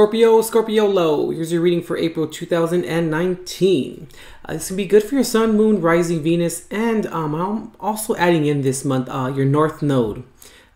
Scorpio, Scorpio low. Here's your reading for April 2019. This can be good for your sun, moon, rising, Venus, and I'm also adding in this month your north node.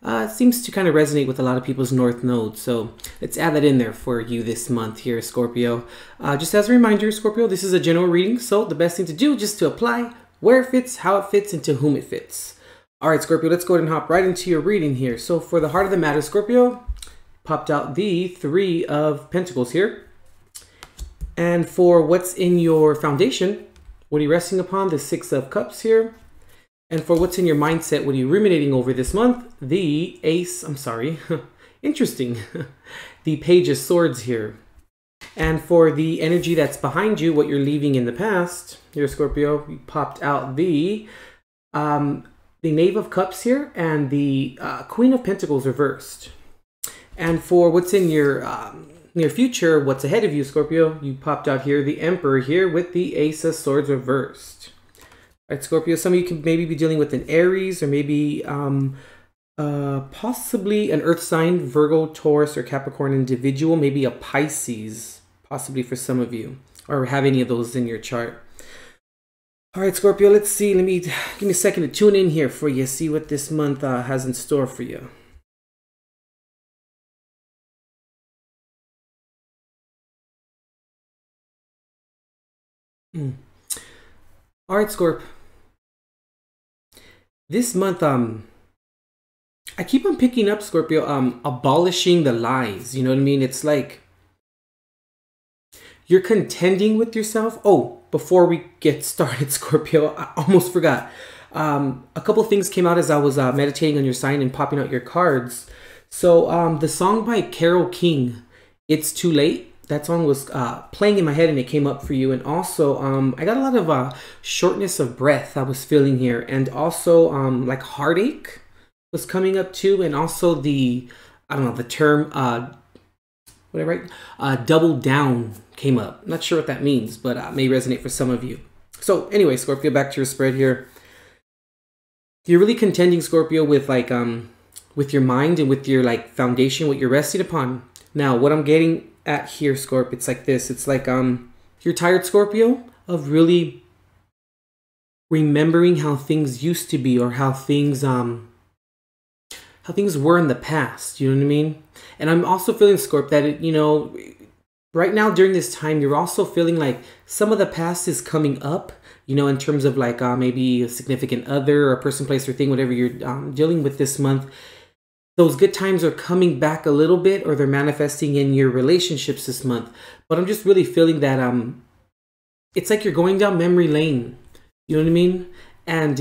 It seems to kind of resonate with a lot of people's north node, so let's add that in there for you this month here, Scorpio. Just as a reminder, Scorpio, this is a general reading, so the best thing to do is just to apply where it fits, how it fits, and to whom it fits. All right, Scorpio, let's go ahead and hop right into your reading here. So for the heart of the matter, Scorpio, popped out the Three of Pentacles here. And for what's in your foundation, what are you resting upon? The Six of Cups here. And for what's in your mindset, what are you ruminating over this month? The interesting. The Page of Swords here. And for the energy that's behind you, what you're leaving in the past, here, Scorpio, you popped out the Knave of Cups here and the Queen of Pentacles reversed. And for what's in your near future, what's ahead of you, Scorpio, you popped out here the Emperor here with the Ace of Swords reversed. All right, Scorpio, some of you can maybe be dealing with an Aries or maybe possibly an Earth sign, Virgo, Taurus, or Capricorn individual, maybe a Pisces, possibly for some of you, or have any of those in your chart. All right, Scorpio, let's see. Give me a second to tune in here for you, see what this month has in store for you. All right, Scorp. This month, I keep on picking up, Scorpio, abolishing the lies. You know what I mean? It's like you're contending with yourself. Oh, before we get started, Scorpio, I almost forgot. A couple things came out as I was meditating on your sign and popping out your cards. So the song by Carole King, It's Too Late. That song was playing in my head and it came up for you. And also, I got a lot of shortness of breath I was feeling here. And also, like heartache was coming up too. And also the, I don't know, the term, what did I write? Double down came up. Not sure what that means, but may resonate for some of you. So anyway, Scorpio, back to your spread here. You're really contending, Scorpio, with like, with your mind and with your like foundation, what you're resting upon. Now, what I'm getting at here, Scorp, it's like this. It's like you're tired, Scorpio, of really remembering how things used to be or how things were in the past. You know what I mean? And I'm also feeling, Scorp, that it, you know, right now during this time, you're also feeling like some of the past is coming up. You know, in terms of like maybe a significant other or a person, place, or thing, whatever you're dealing with this month. Those good times are coming back a little bit, or they're manifesting in your relationships this month. But I'm just really feeling that it's like you're going down memory lane. You know what I mean? And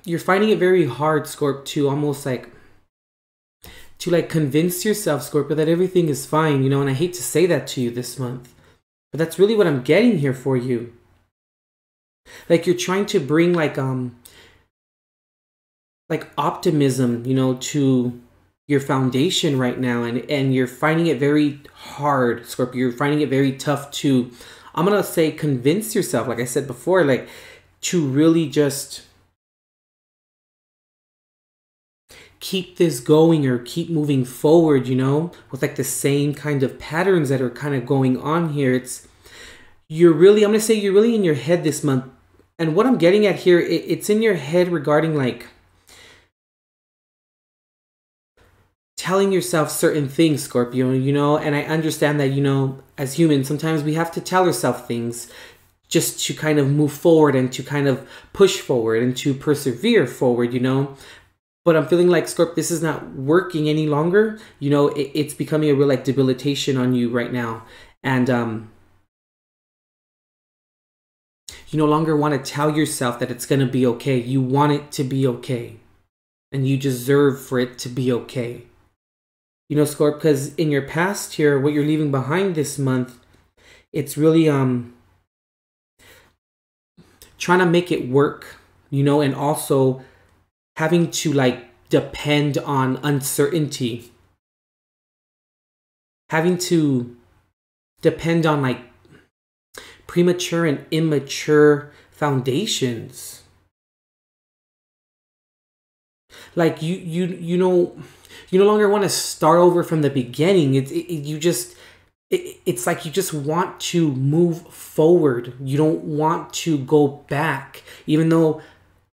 you're finding it very hard, Scorp, to almost like convince yourself, Scorpio, that everything is fine. You know, and I hate to say that to you this month, but that's really what I'm getting here for you. Like you're trying to bring like optimism, you know, to your foundation right now, and you're finding it very hard, Scorpio. You're finding it very tough to, I'm gonna say, convince yourself, like I said before, like to really just keep this going or keep moving forward, you know, with like the same kind of patterns that are kind of going on here. I'm gonna say you're really in your head this month. And what I'm getting at here, it's in your head regarding like telling yourself certain things, Scorpio, you know, and I understand that, you know, as humans, sometimes we have to tell ourselves things just to kind of move forward and to kind of push forward and to persevere forward, you know. But I'm feeling like, Scorp, this is not working any longer. You know, it's becoming a real like debilitation on you right now. And you no longer want to tell yourself that it's going to be okay. You want it to be okay. And you deserve for it to be okay. You know, Scorp, because in your past here, what you're leaving behind this month, it's really trying to make it work, you know, and also having to like depend on uncertainty. Having to depend on like premature and immature foundations. Like you no longer want to start over from the beginning. You just it's like you just want to move forward. You don't want to go back, even though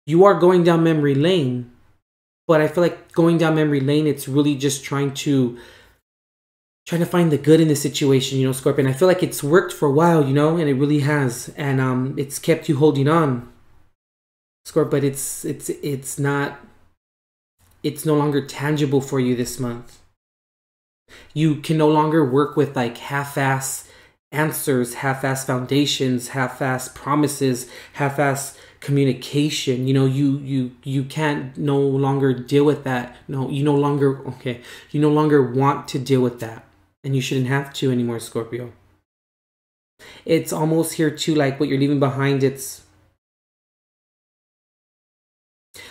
you are going down memory lane. But I feel like going down memory lane, it's really just trying to find the good in the situation, you know, Scorpion. I feel like it's worked for a while, you know, and it really has, and it's kept you holding on, Scorp. But it's not. It's no longer tangible for you this month. You can no longer work with like half-ass answers, half-ass foundations, half-ass promises, half-ass communication. You know, you can't no longer deal with that. No, you no longer want to deal with that, and you shouldn't have to anymore, Scorpio. It's almost here too, like what you're leaving behind. It's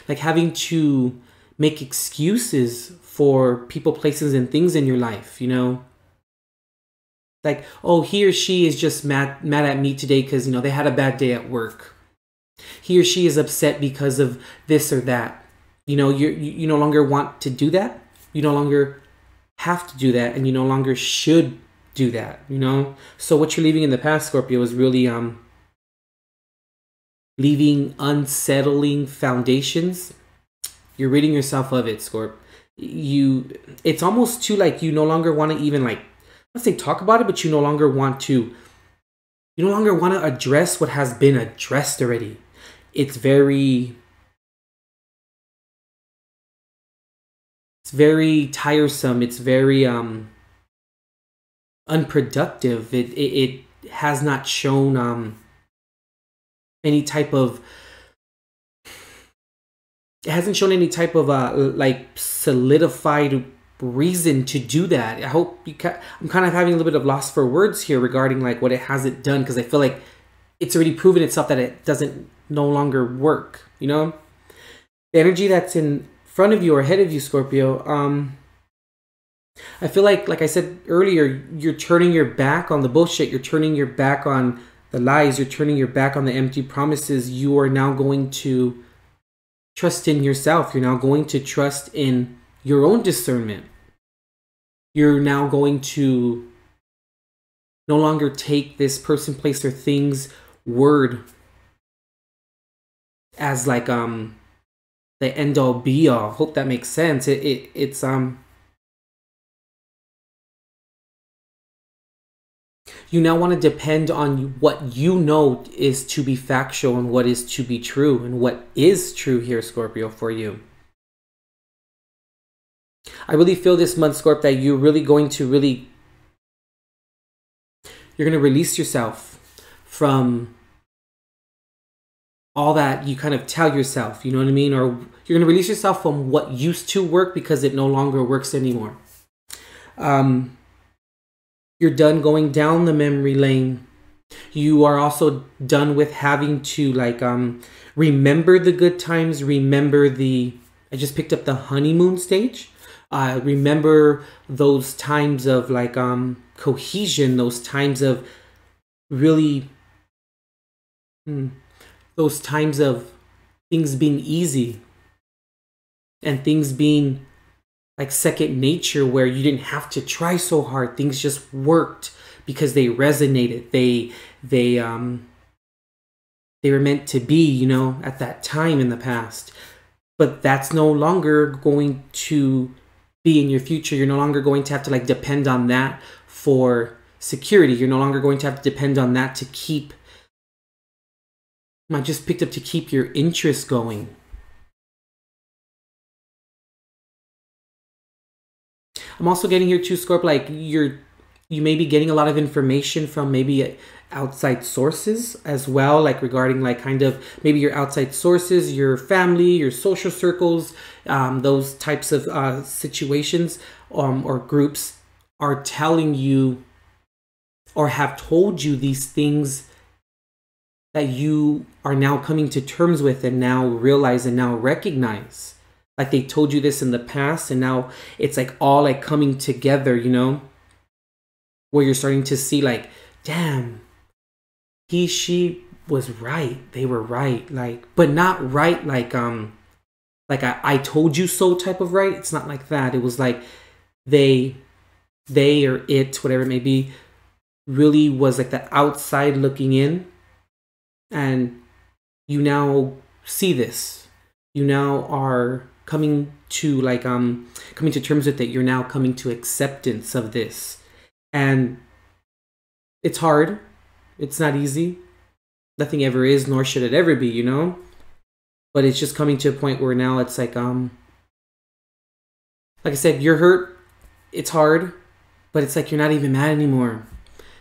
like having to make excuses for people, places, and things in your life, you know? Like, oh, he or she is just mad at me today because, you know, they had a bad day at work. He or she is upset because of this or that. You know, you no longer want to do that. You no longer have to do that, and you no longer should do that, you know? So what you're leaving in the past, Scorpio, is really leaving unsettling foundations. You're ridding yourself of it, Scorp. It's almost too like you no longer want to even, like, let's say talk about it, but you no longer want to address what has been addressed already. It's very tiresome. It's very unproductive. It has not shown any type of like solidified reason to do that. I hope I'm kind of having a little bit of loss for words here regarding like what it hasn't done, because I feel like it's already proven itself that it doesn't no longer work, you know? The energy that's in front of you or ahead of you, Scorpio, I feel like I said earlier, you're turning your back on the bullshit. You're turning your back on the lies. You're turning your back on the empty promises. You are now going to trust in yourself. You're now going to trust in your own discernment. You're now going to no longer take this person, place, or thing's word as like the end all be all. Hope that makes sense. It's you now want to depend on what you know is to be factual and what is to be true, and what is true here, Scorpio, for you. I really feel this month, Scorp, that you're going to release yourself from all that you kind of tell yourself, you know what I mean? Or you're going to release yourself from what used to work because it no longer works anymore. You're done going down the memory lane. You are also done with having to like remember the good times, remember I just picked up the honeymoon stage. Remember those times of like cohesion, those times of really those times of things being easy and things being like second nature, where you didn't have to try so hard. Things just worked because they resonated. They were meant to be, you know, at that time in the past. But that's no longer going to be in your future. You're no longer going to have to like depend on that for security. You're no longer going to have to depend on that to keep, I just picked up, to keep your interest going. I'm also getting here too, Scorp, like you may be getting a lot of information from maybe outside sources as well, like regarding like kind of maybe your outside sources, your family, your social circles, those types of situations or groups are telling you or have told you these things that you are now coming to terms with and now realize and now recognize. Like they told you this in the past, and now it's like all like coming together, you know, where you're starting to see like, damn, she was right. They were right. Like, but not right like I told you so type of right. It's not like that. It was like they or it, whatever it may be, really was like the outside looking in, and you now see this. You now are coming to like coming to terms with it. You're now coming to acceptance of this. And it's hard. It's not easy. Nothing ever is, nor should it ever be, you know? But it's just coming to a point where now it's like I said, you're hurt. It's hard, but it's like you're not even mad anymore.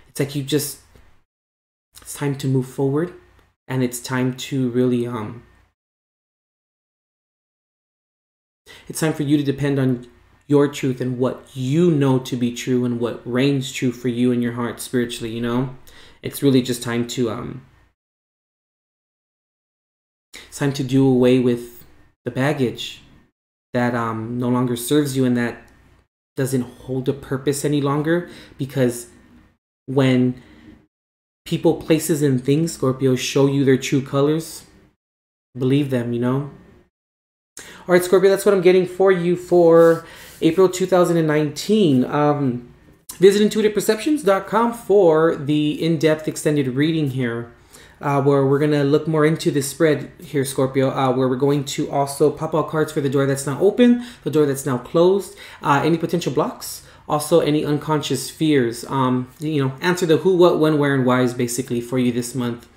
It's like it's time to move forward, and it's time to really it's time for you to depend on your truth and what you know to be true and what reigns true for you in your heart spiritually, you know? It's really just time to it's time to do away with the baggage that no longer serves you and that doesn't hold a purpose any longer. Because when people, places, and things, Scorpio, show you their true colors, believe them, you know? All right, Scorpio, that's what I'm getting for you for April 2019. Visit intuitiveperceptions.com for the in-depth extended reading here, where we're going to look more into this spread here, Scorpio, where we're going to also pop out cards for the door that's now open, the door that's now closed, any potential blocks, also any unconscious fears. You know, answer the who, what, when, where, and whys basically for you this month.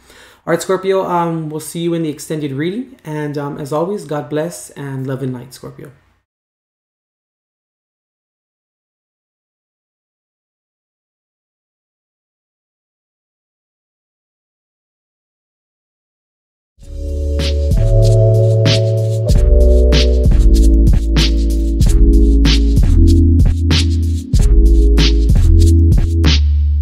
All right, Scorpio, we'll see you in the extended reading. And as always, God bless and love and light, Scorpio.